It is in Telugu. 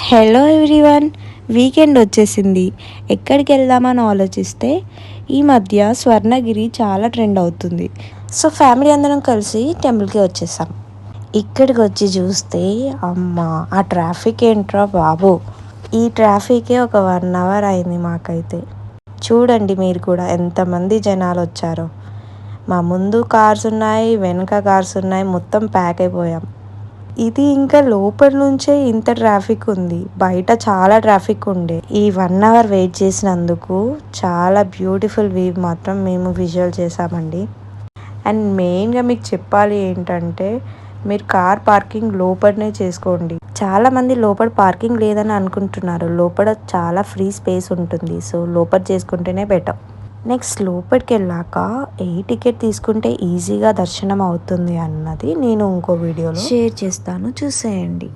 హలో ఎవ్రీవన్, వీకెండ్ వచ్చేసింది. ఎక్కడికి వెళ్దామని ఆలోచిస్తే ఈ మధ్య స్వర్ణగిరి చాలా ట్రెండ్ అవుతుంది. సో ఫ్యామిలీ అందరం కలిసి టెంపుల్కి వచ్చేసాం. ఇక్కడికి వచ్చి చూస్తే అమ్మ ఆ ట్రాఫిక్ ఏంట్రా బాబు, ఈ ట్రాఫికే ఒక 1 అవర్ అయింది మాకైతే. చూడండి మీరు కూడా ఎంతమంది జనాలు వచ్చారో. మా ముందు కార్స్ ఉన్నాయి, వెనక కార్స్ ఉన్నాయి, మొత్తం ప్యాక్ అయిపోయాం. ఇది ఇంకా లోపల నుంచే ఇంత ట్రాఫిక్ ఉంది, బయట చాలా ట్రాఫిక్ ఉండే. ఈ 1 అవర్ వెయిట్ చేసినందుకు చాలా బ్యూటిఫుల్ వ్యూ మాత్రం మేము విజువల్ చేసామండి. అండ్ మెయిన్గా మీకు చెప్పాలి ఏంటంటే, మీరు కార్ పార్కింగ్ లోపలనే చేసుకోండి. చాలామంది లోపల పార్కింగ్ లేదని అనుకుంటున్నారు. లోపల చాలా ఫ్రీ స్పేస్ ఉంటుంది, సో లోపల చేసుకుంటేనే బెటర్. నెక్స్ట్ లోపలికి వెళ్ళాక టికెట్ తీసుకుంటే ఈజీగా దర్శనం అవుతుంది అన్నది నేను ఇంకో వీడియోలో షేర్ చేస్తాను, చూసేయండి.